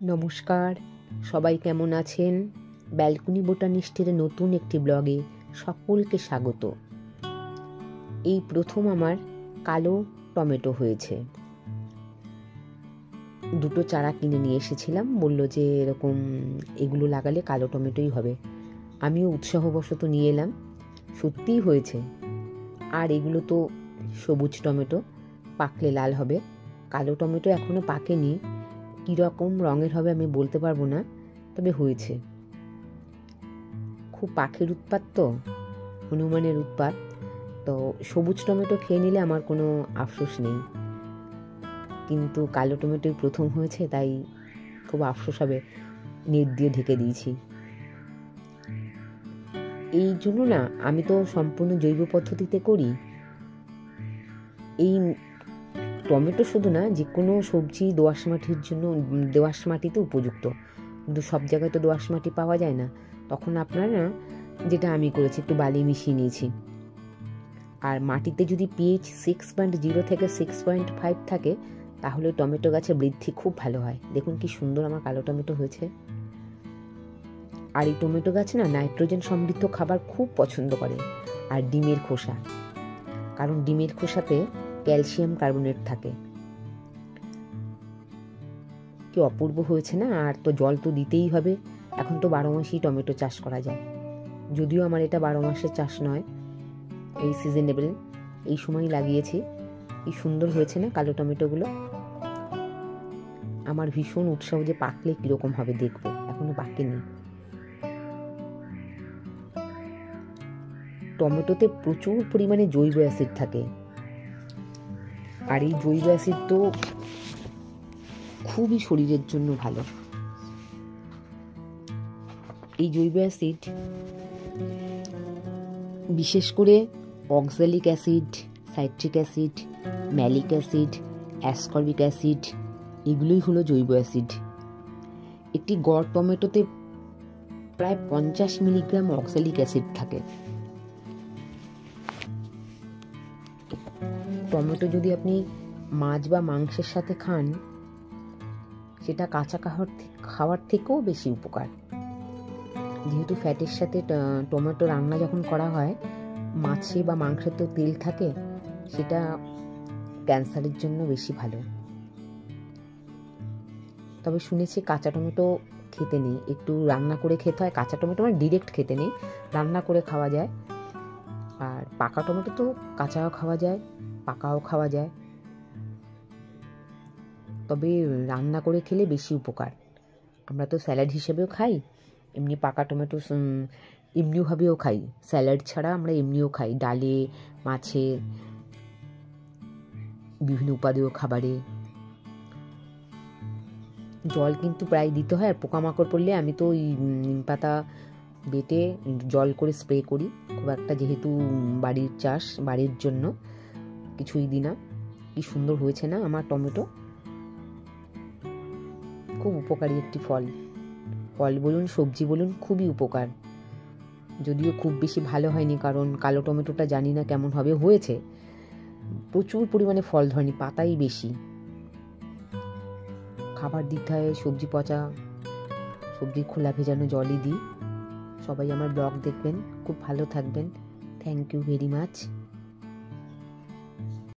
নমস্কার, সবাই কেমন আছেন? ব্যালকনি বোটানিস্টের নতুন একটি ব্লগে সকলকে স্বাগত। এই প্রথম আমার কালো টমেটো হয়েছে। দুটো চারা কিনে নিয়ে এসেছিলাম, বলল যে এরকম এগুলো লাগালে কালো টমেটোই হবে। আমিও উৎসাহবশত নিয়ে এলাম, সত্যিই হয়েছে। আর এগুলো তো সবুজ টমেটো, পাকলে লাল হবে। কালো টমেটো এখনো পাকেনি, কীরকম রঙের হবে আমি বলতে পারবো না, তবে হয়েছে। খুব পাখির উৎপাত, তো হনুমানের উৎপাত, তো সবুজ টমেটো খেয়ে নিলে আমার কোনো আফসোস নেই, কিন্তু কালো টমেটোই প্রথম হয়েছে, তাই খুব আফসোস হবে। নেট দিয়ে ঢেকে দিয়েছি। এই জন্য না, আমি তো সম্পূর্ণ জৈব পদ্ধতিতে করি। এই টমেটো শুধু না, যে কোনো সবজি দোআঁশ মাটির জন্য দোআঁশ মাটিতে উপযুক্ত, কিন্তু সব জায়গায় তো দোআঁশ মাটি পাওয়া যায় না। তখন আপনারা, যেটা আমি করেছি, একটু বালি মিশিয়ে নিয়েছি। আর মাটিতে যদি পিএইচ 6.0 থেকে 6.5 থাকে, তাহলে টমেটো গাছের বৃদ্ধি খুব ভালো হয়। দেখুন কি সুন্দর আমার কালো টমেটো হয়েছে। আর এই টমেটো গাছ না নাইট্রোজেন সমৃদ্ধ খাবার খুব পছন্দ করে, আর ডিমের খোসা, কারণ ডিমের খোসাতে ক্যালসিয়াম কার্বনেট থাকে। কি অপূর্ব হয়েছে না? আর তো জল তো দিতেই হবে। এখন তো 12 মাসেই টমেটো চাষ করা যায়, যদিও আমার এটা 12 মাসের চাষ নয়, এই সিজনেবল, এই সময়ই লাগিয়েছি। কি সুন্দর হয়েছে না কালো টমেটোগুলো? আমার ভীষণ উৎসাহ যে পাকলে কিরকম হবে দেখবো, এখনো পাকেনি। টমেটোতে প্রচুর পরিমাণে জৈব অ্যাসিড থাকে, আর এই জৈব অ্যাসিড তো খুবই শরীরের জন্য ভালো। এই জৈব অ্যাসিড বিশেষ করে oxalic acid, citric acid, malic acid, ascorbic acid, এগুলোই হলো জৈব অ্যাসিড। একটি গড় টমেটোতে প্রায় 50 মিলিগ্রাম অক্সালিক অ্যাসিড থাকে। টমেটো যদি আপনি মাছ বা মাংসের সাথে খান, সেটা কাঁচা খাওয়ার থেকেও বেশি উপকার। যেহেতু ফ্যাটের সাথে টমেটো রান্না যখন করা হয়, মাছে বা মাংসে তো তেল থাকে, সেটা ক্যান্সারের জন্য বেশি ভালো। তবে শুনেছি কাঁচা টমেটো খেতে নেই, একটু রান্না করে খেতে হয়। কাঁচা টমেটো মানে ডিরেক্ট খেতে নেই, রান্না করে খাওয়া যায়। আর পাকা টমেটো তো কাঁচাও খাওয়া যায়, পাকাও খাওয়া যায়, তবে রান্না করে খেলে বেশি উপকার। আমরা তো স্যালাড হিসেবেও খাই, এমনি পাকা টমেটো এমনিভাবেও খাই, স্যালাড ছাড়া আমরা এমনিও খাই, ডালে, মাছে, বিভিন্ন উপাদেয় খাবারে। জল কিন্তু প্রায় দিতে হয়, আর পোকামাকড় পড়লে আমি তো ওই নিম পাতা বেটে জল করে স্প্রে করি। খুব একটা, যেহেতু বাড়ির চাষ, বাড়ির জন্য কিছুই দিই না। কি সুন্দর হয়েছে না আমার টমেটো? খুব উপকারী একটি ফল বলুন, সবজি বলুন, খুবই উপকার। যদিও খুব বেশি ভালো হয়নি, কারণ কালো টমেটোটা জানি না কেমন হবে। হয়েছে, প্রচুর পরিমাণে ফল ধরেনি, পাতাই বেশি। খাবার দিতে হয়, সবজি পচা, সবজি খোলা ভেজানো জলই দিই। সবাই আমার ব্লগ দেখবেন, খুব ভালো থাকবেন। Thank you very much.